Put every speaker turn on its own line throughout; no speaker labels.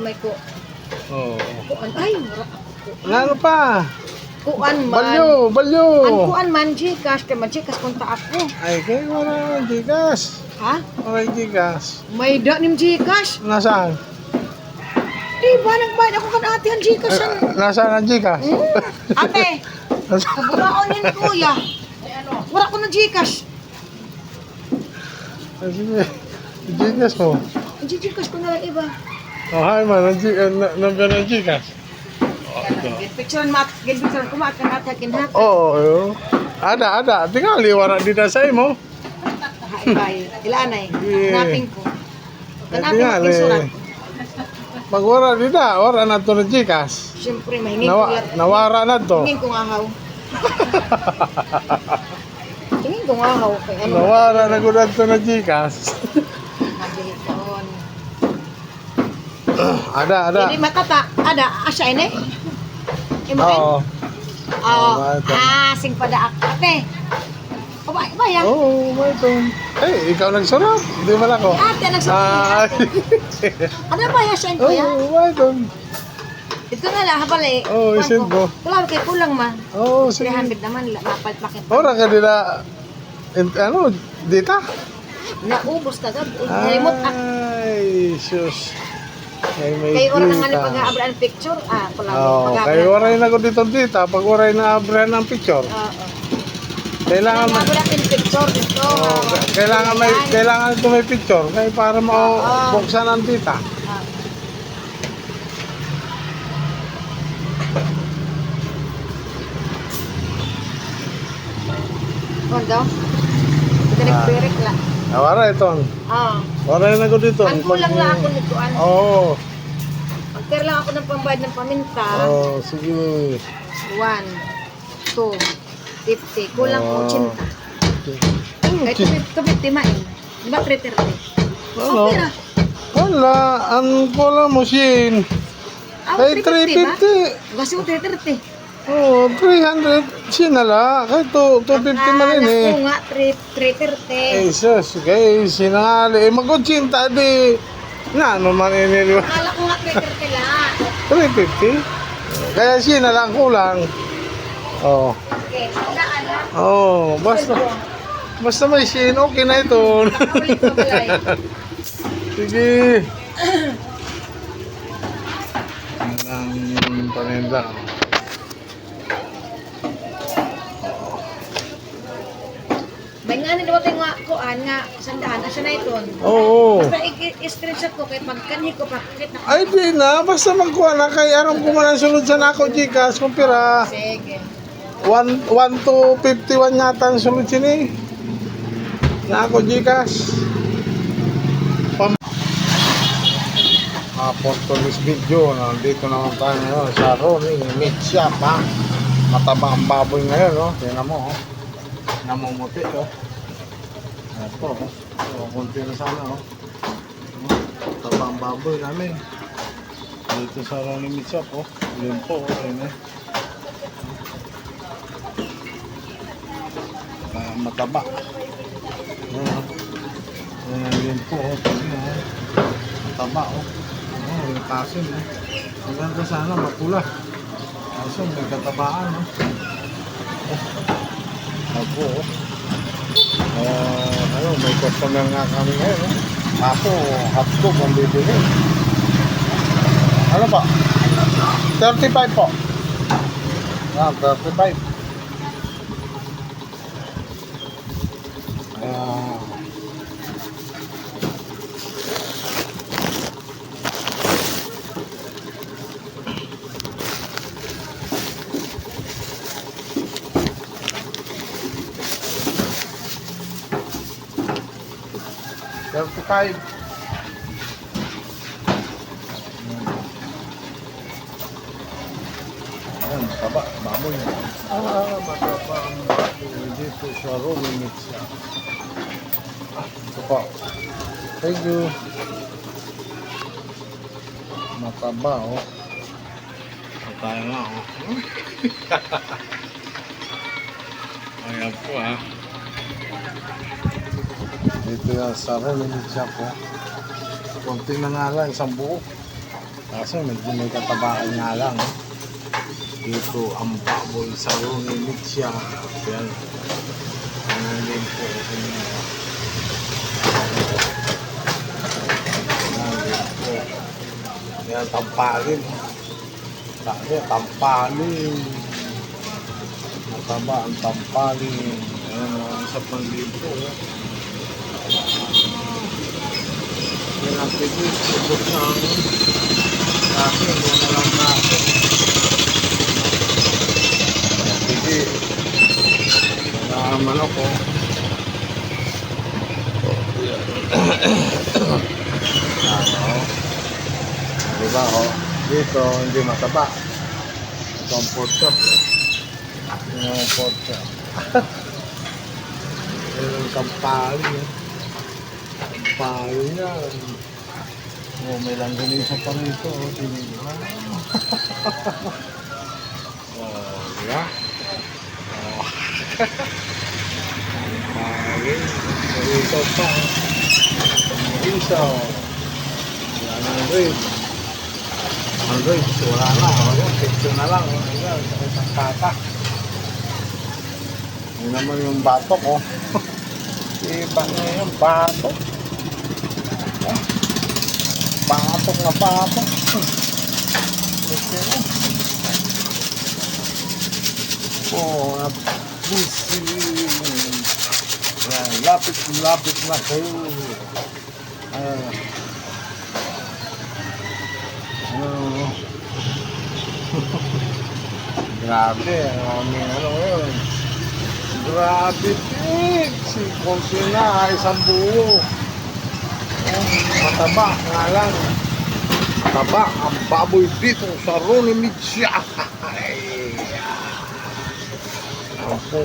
may ko.
Oo.
Kuan ay, mura.
Ano pa?
Kuan man.
Balyo.
Ang kuan man Gcash kay man Gcash konta ako.
Ay, kaya wala ng Gcash.
Ha?
Wala yung Gcash.
May da nim Gcash.
Nasaan?
Di ba nagbayad ako kan ate ang Gcash ang.
Nasaan ang Gcash?
Ate,
Nasaan?
kaburaon yan kuya. Wala ko na Gcash.
Ay, sige. Gcash mo.
Ang Gcash ko na lang iba.
Oh, hi man. Nandiyan ang Gcash.
Get picture ko mat kan ate kinhat.
Oo. Ada. Tingali, wala dito sa imo.
Hay, ilanay. Hanapin ko. Hanapin ko
Tingali.
surat.
Pag wala dito, wala na ito ng Gcash.
Siyempre, mahingin ko lang.
Nawara na to.
Hingin ko nga haw. Hingin ko nga haw. Kaya ano?
Nawara na ko na ito ng Gcash.
Mabiliton.
Ada.
Hindi matata. Ada, asya ini. Imain?
Oo.
Sing pada ate. Ba ya?
Oo, ito. Eh, ikaw nagsurat. Hindi man ako.
Ate, nagsabi ate. Ano ba ya siya ko ya?
Oo, ito.
Ito na lang, habal eh.
Oo, isin ko.
Kulang kay kulang man.
Oo, sige.
300 naman, napalt makit.
Ora ka nila, ano, dita?
Naubos na gab. Nalimot ah.
Ay, sus. Ay, may
Kayo oras nga
dita.
pag-aabra ang picture. Kulang.
Oo, kayo oray na ko dito dita. Pag oray na abra ng picture.
Oo.
Kailangan
Kailangan mo picture dito.
kailangan ito may picture kaya para buksan ang dita.
Kondo? Ito nagpirik lang.
Awara ito. Oray na ko dito.
Ang kulang lang ako nituan.
Oo.
Magkira lang ako ng pambayad ng paminta.
Oo, sige.
1, 2, 50. Kulang
Oh.
80. Ay, 250 main. Di ba 330?
Ano?
Okay na.
Wala. Ang kulang mo sin. Ay, 350.
Kasi ko 330.
Oo, 300. Sinala. Kaya 250 man rin eh.
Ako nga, 330.
Ay, sus. Kaya sinangali. Eh, mag-80 di. Na, ano man iniliwa.
Akala ko nga 330 lang.
350? Kaya sinala ang kulang. Oo.
Okay, sandaan lang.
Oo, basta may sin, okay na ito.
Nakaulit ko balay.
Sige. Ang paninda.
May nga nila tayo nga kuan nga sandaan. Asa na ito?
Oo.
Basta i-screenshot ko kay pagkanhi ko pakit na.
Ay, di na. Basta magkuha na kay aram ko man ang sunod sa nako, Gcash. Kung pira.
Sige.
1 to 51 yata ang sunod sini. Nako, Gcash. For this video, nandito naman tayo ngayon sa Ronnie Meat Shop, ha? Mataba ang baboy ngayon, no? Tingnan mo, oh. Namumuti, oh. Ito, oh. So, kunti na sana, oh. Mataba ang baboy namin. Dito sa Ronnie Meat Shop, oh. Yun po, oh. Yun, eh. Mataba. Yun po, oh. Tingnan, oh. Mataba, oh. Oh, yung kasin, eh. Ang ganda sana, mapula. Kaso, may katabaan, no? Ako, may customer nga kami ngayon, no? Ako, hotdog ang bibili. Ano ba? 35 po. 35. $35. Ayan, mataba, baboy. Mataba ang baboy dito sa Ronnie Meat Shop. Ito po. Thank you. Mataba, oh. Ito tayo nga, oh. Ayan po, ha. Dito yan sa Ronnie Meat Shop, oh. Kunting na nga lang, isang buo. Kaso medyo may katabaan nga lang. Dito ang baboy sa Ronnie Mitsya. Yan. Ano din po. Yan, tampalin. Tampalin. Mataba ang tampalin. Ayan, sa panlibo. Yan ang pigis. Ubus na ang kasi, hindi na lang natin. Pigis. Manok ko. Diba dito hindi mataba. Ito ang pork chop. Ito ang pork chop. Ito ang kampali. Kampali niya. May langganisa pa rito. Diba? Diba? Kampali. Ito pa. Isaw. Yan ang ribs. Ang ribs, wala na. Picture na lang. Ayan, sa isang kata. Yun naman yung batok, oh. Iba na yung batok. Batok na batok. Oh, nabusi. Yan, lapit na kayo. Grabe, ano yun. Grabe, pig. Si Consina, isang buo. Mataba nga lang. Mataba ang baboy dito sa Ronnie Mitsya. Yan po.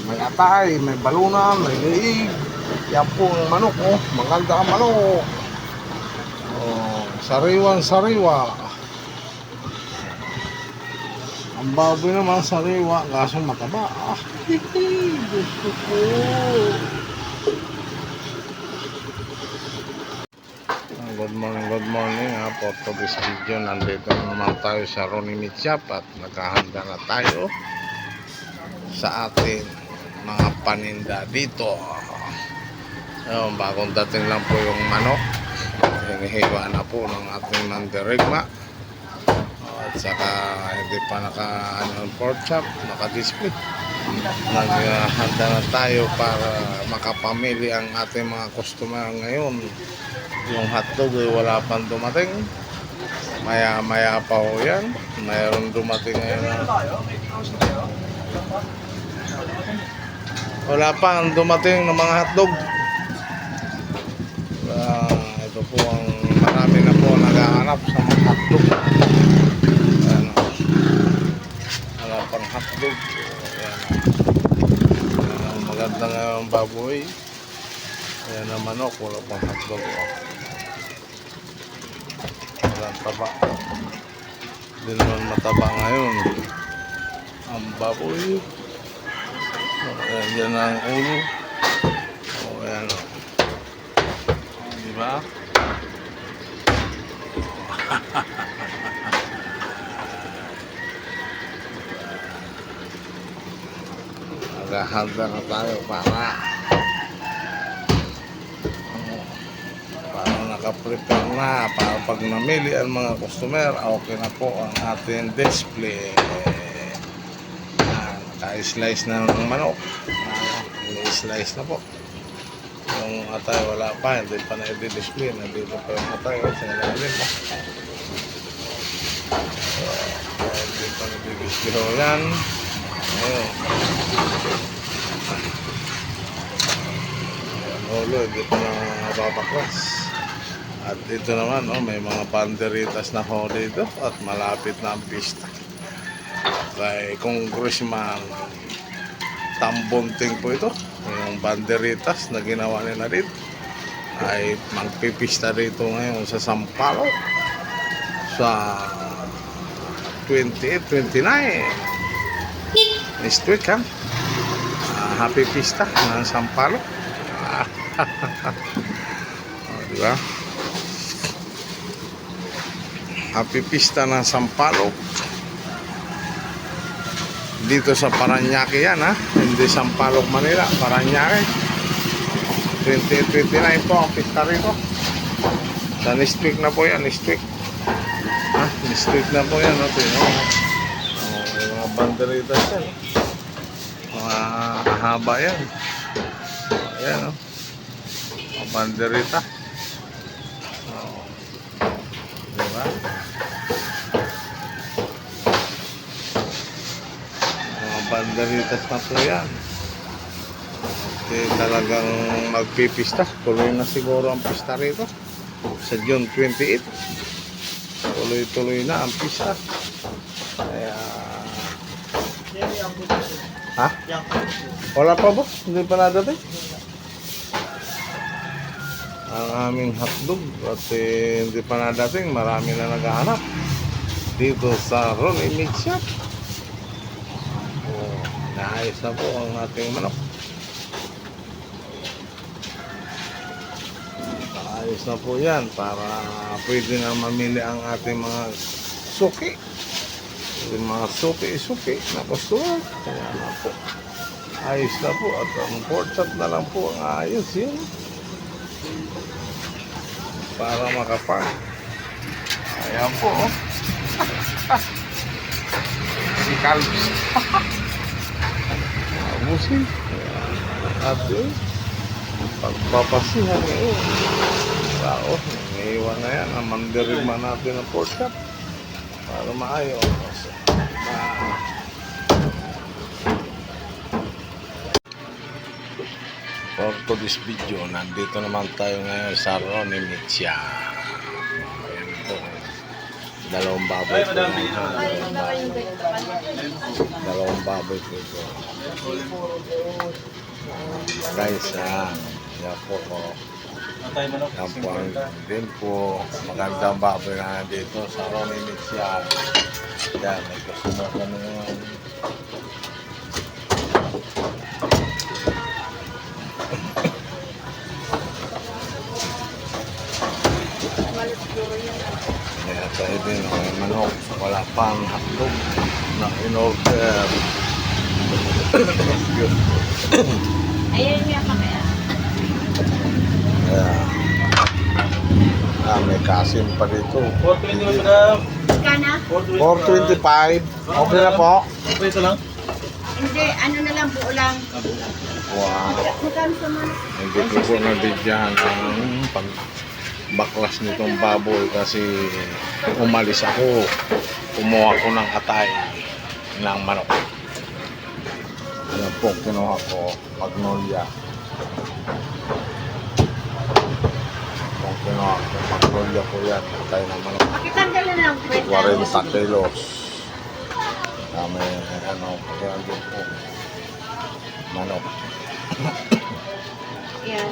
May atay, may balunan, may liig. Yan po ang manok, oh. Maganda ang manok. Oh, sariwan-sariwa. Ang baboy naman sariwa, kaso mataba. Gusto ko. Good morning po to this video. Nandito naman tayo sa Ronnie Mitsya at naghahanda na tayo sa ating mga paninda dito. Bagong dating lang po yung manok. Hinihiwa na po ng ating mandirigma. At saka hindi pa naka pork chop, naka-display. Naghahanda na tayo para makapamili ang ating mga customer ngayon. Yung hotdog ay wala pang dumating. Maya pa ho yan. Mayroon dumating ngayon. Wala pang dumating ng mga hotdog. Ito po ang marami na po naghahanap sa mga hotdog. Wala pang hotdog. Maganda nga yung baboy. Ayan ang manok, wala pang hotdog. Walang taba. Hindi naman mataba ngayon. Ang baboy. Ayan ang ulo. Ayan o. Diba? Naghahanda na tayo para naka-prepare na para pag namili ang mga customer, okay na po ang ating display. Naka-slice na ng manok. Slice na po. Yung atay wala pa, hindi pa na i-display. Nandito pa yung atay sa ilalim po. Hindi pa na i-display ho yan. Ayun. Ulo, hindi pa na babaklas. At dito naman, may mga banderitas na ho dito at malapit na ang pista. Kay Congressman Tambunting po ito. Yung banderitas na ginawa nila dito ay magpipista dito ngayon sa Sampaloc sa 28, 29 next week, ha? Happy pista ng Sampaloc. Diba? Happy Pista ng Sampaloc. Dito sa Parañaque yan, ha? Hindi Sampaloc, Manila. Parañaque. 2029 po ang pista rito. Sa Nistwick na po yan, Nistwick. Ha? Nistwick na po yan, no? May mga banderitas yan. Mga haba yan. Ayan, no? Mga banderita. Diba? Mga banderitas na po yan. Kasi talagang magpipista. Tuloy na siguro ang pista rito. Sa June 28. Tuloy-tuloy na ang pista. Kaya... Ha? Wala pa, boss? Hindi pa nadating? Ang aming hotdog at hindi pa nadating, marami na naghahanap dito sa Ronnie Meat Shop. Naayos na po ang ating manok. Naayos na po yan para pwede na mamili ang ating mga suki. Yung mga suki na customer. Kaya na po, ayos na po at ang pork chop na lang po ang ayos yun para makapag. Ayan po, oh. Si Calvis. Abusin. At yun, pagpapasihan ngayon. Tao, naiiwan na yan. Mandirigman natin ang pork chop para maayos. For this video, nandito naman tayo ngayon sa Ronnie Meat Shop. Ayan po. Dalawang baboy po. Dalawang baboy po ito. Guys, yan po ko. Yan po din po. Magandang baboy na dito sa Ronnie Meat Shop. Yan, may customer kami ngayon. Kaya tayo din, may manok. Wala pang hotdog na in-order.
Ayun nga pa kaya.
May kasim pa dito.
420 na.
Kana?
425. Okay na po.
Ito lang.
Hindi, ano na lang, buo lang.
Wow.
Magkano sa manok?
Hindi ko po nabidyahan ang pagbaklas nitong baboy kasi umalis ako. Kumuha ko ng atay ng manok. Ayan po, kinuha ko Magnolia. Kung kinuha ko Magnolia po yan, atay ng manok.
Pakitanggal na lang, kwenta.
40 kilos. Kami, ano, kaya din po. Manok.
Yan.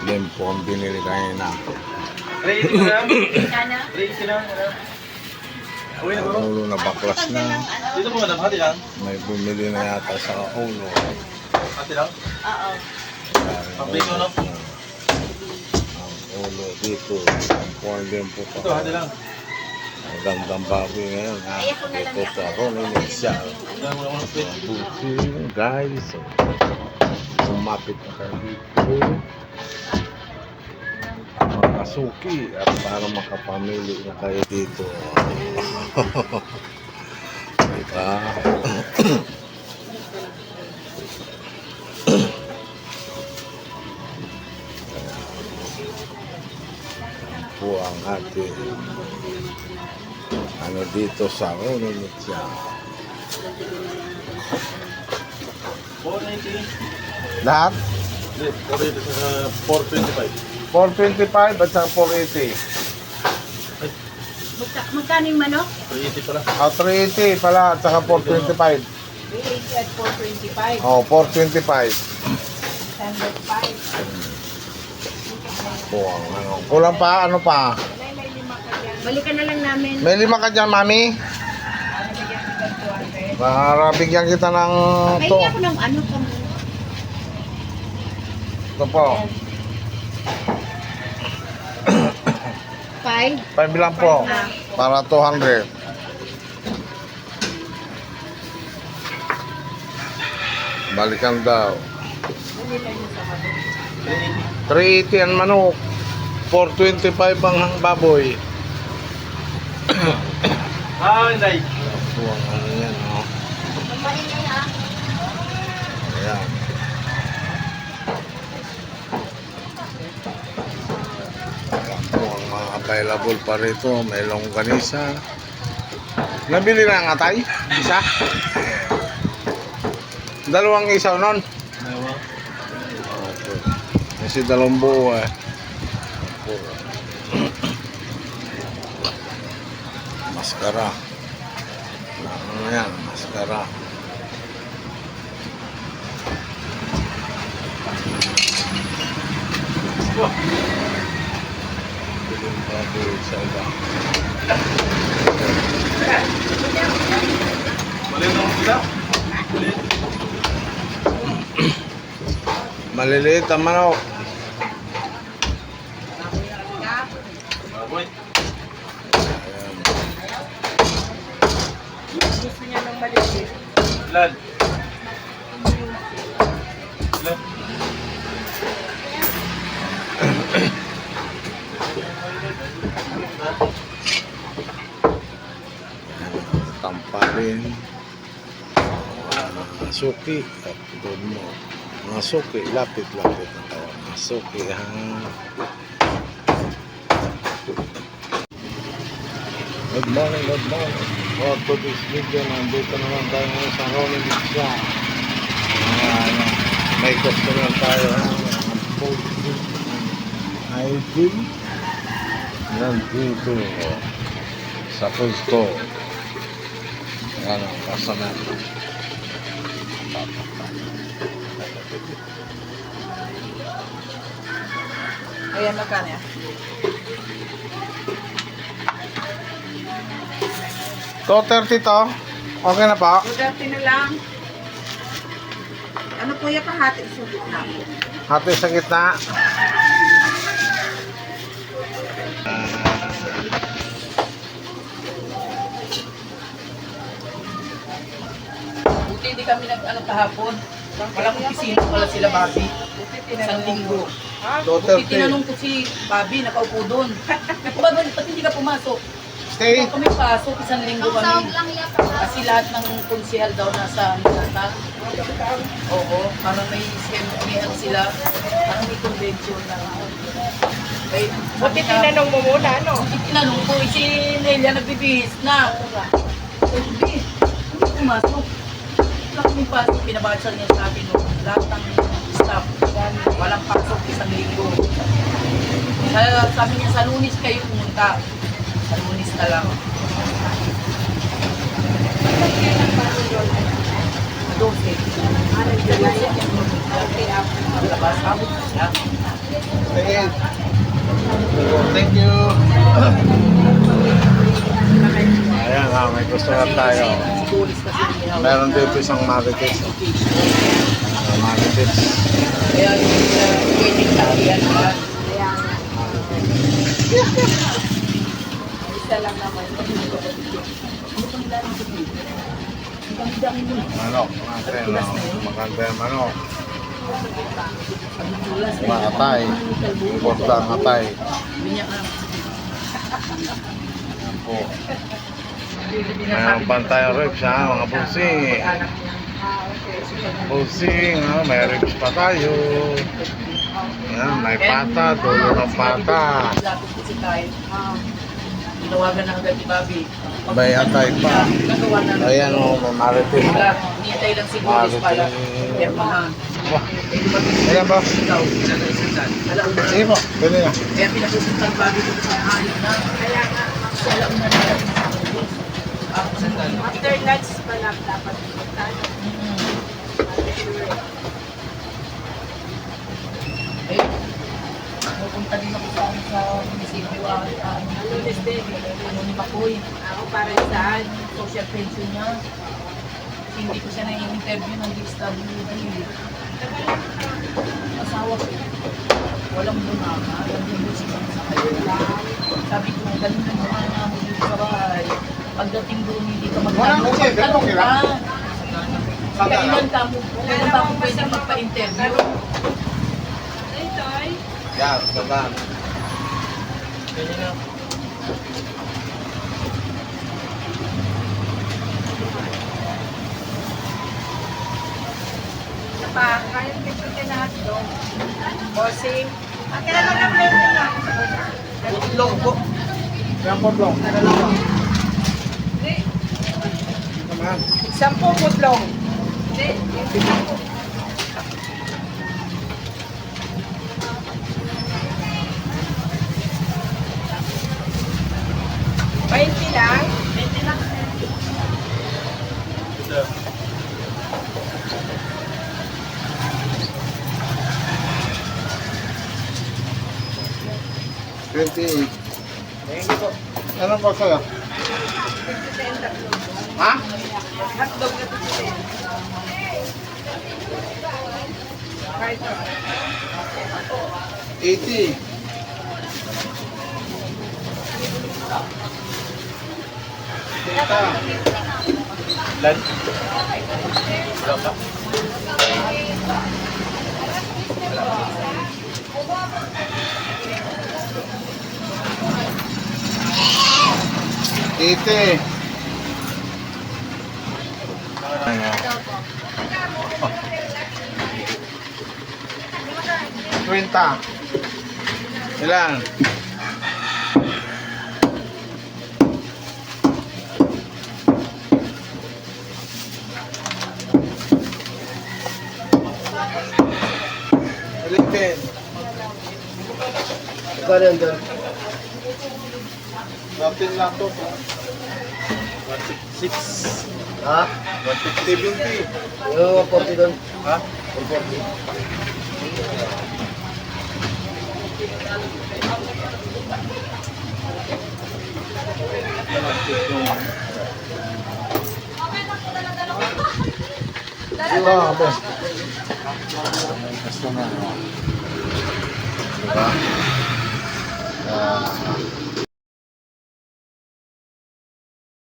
Yan po ang binili kayo na.
Ready ko na.
Kana?
Ready na. Uwi na bro.
Ulo na baklas na.
Dito po madam, hati lang.
May bumili na yata sa ulo.
Hati lang.
Oo.
Paprito, no?
Ang ulo dito. Ang porn din po.
Ito, hati lang.
Ang gandang baboy ngayon. Ha?
Ay, ako na lang
Ito sa Ronnie Meat Shop.
Yan mo naman split.
Buti guys. Umapit na kayo dito. Mga suki at para makapamili na kayo dito. Diba? Po ang ating ano dito sa Ronnie Meat Shop.
490.
Lahat?
Dito sa 425.
425 at saka 480.
Magkano yung manok?
380 pala.
380 pala at saka 425.
380 at 425.
425.
Standard 5.
Po ang ano. Kulang pa, ano pa?
Balikan na lang namin.
May 5 ka dyan, mami? Para bigyan kita ng
May
to.
ako ng ano kami.
Ito po.
5?
5 lang po. Para 200. Balikan daw. 380 ang manok. 425 ang baboy.
Inday.
Buwang ano yan, no? Ayan. Ayan po ang mga available pa rito. May longganisa. Nabili na ang atay? Isa? Dalawang isaw nun? Okay. Kasi dalawang buo eh. Maskara. Ano yan? Maskara. Piling baboy sa iba.
Mali na sila.
Maliliit ang manok.
Baboy.
Ayan.
Gusto niya ng maliit.
Ilan? Ilan?
Tamparin. Suki. Doon mo. Mga suki. Lapit-lapit ang tawag. Mga suki. Good morning, good morning. For today's video, nandito naman tayo ngayon sa Rolling Pizza. May customer tayo. ID. Nandito. Sa pwesto. Ano, customer.
Ayan, magkano yan?
To 30 to. Okay na pa.
230 na lang. Ano po yung pahati sa gitna?
Hati sa gitna.
Buti hindi kami nag-ano kahapon. Walang opisina pala sila Bobby. Isang linggo. Buti
230.
tinanong ko si Bobby, nakaupo doon. Ba't hindi ka pumasok?
Stay.
Kung kami pasok, isang linggo kami. Kasi lahat ng konsehal daw nasa Minata. Oo, parang may ano sila. Parang may convention na.
Buti tinanong mo muna, no?
Buti tinanong ko, si Nelia nagbibihis na. Sabi, hindi pumasok. Wala kaming pasok, pinabasa niya sa akin. No? Lahat ng staff, walang pasok isang linggo. Sabi niya, sa Lunes kayo pumunta. Sa Lunes na lang. 12. Labas, abot na siya.
Thank you. Ayan ha, may customer tayo.
Tulis kasi niya.
Meron dito isang marites. Marites.
Kaya yung waiting time yan. Isa lang naman.
Manok. Maganda yung manok. Mga atay. Importa ang atay. Ayan po. Mayroon pa tayo ribs ha, mga busing. Busing ha, may ribs pa tayo. Ayan, may pata, dulo ng pata.
Lapit ko si Kyle. Tinawagan na agad ni Bobby.
May atay pa.
Nagawa na lang.
Ayan o, marites.
Wala, nihintay lang si Boris pala. Pirmahan.
Ayan ba?
Ikaw, alauna.
Sige po, pwede na.
Kaya pinapupuntan Bobby ko sa ayaw na. Kaya nga, alauna na lang.
After lunch pa lang dapat pumunta.
Eh, pupunta din ako sa munisipyo.
Lunes din.
Ano ni Makoy.
Ako para saan?
Social pension niya. Hindi ko siya na-interview ng DSWD. Asawa ko. Walang bunama. Ganun mo siya sa kanya. Sabi ko, ganun ang mga namin dito sa bahay. Pagdating doon, hindi ka
Walang kasi, ganun kila.
Kaya ilan ka mo pwede magpa-interview?
Yan, sadan.
Pa, kaya picture ka na doon. Bossing. Kaya lang ang plate na.
Putlong po. Yan putlong.
Hindi.
Naman.
10 putlong. Hindi. 20 lang. 20 lang.
Ano po sa'yo? Ha?
Hotdog na ito siya. Kahit ito.
80.
Lan. Wala pa.
Ite. Kwenta. Ilan? Alipin.
Magkano yan doon?
Latin lang to.
6.
Ha?
70.
Yung 140 doon.
Ha?
140.
Grabe. Gusto na. Diba?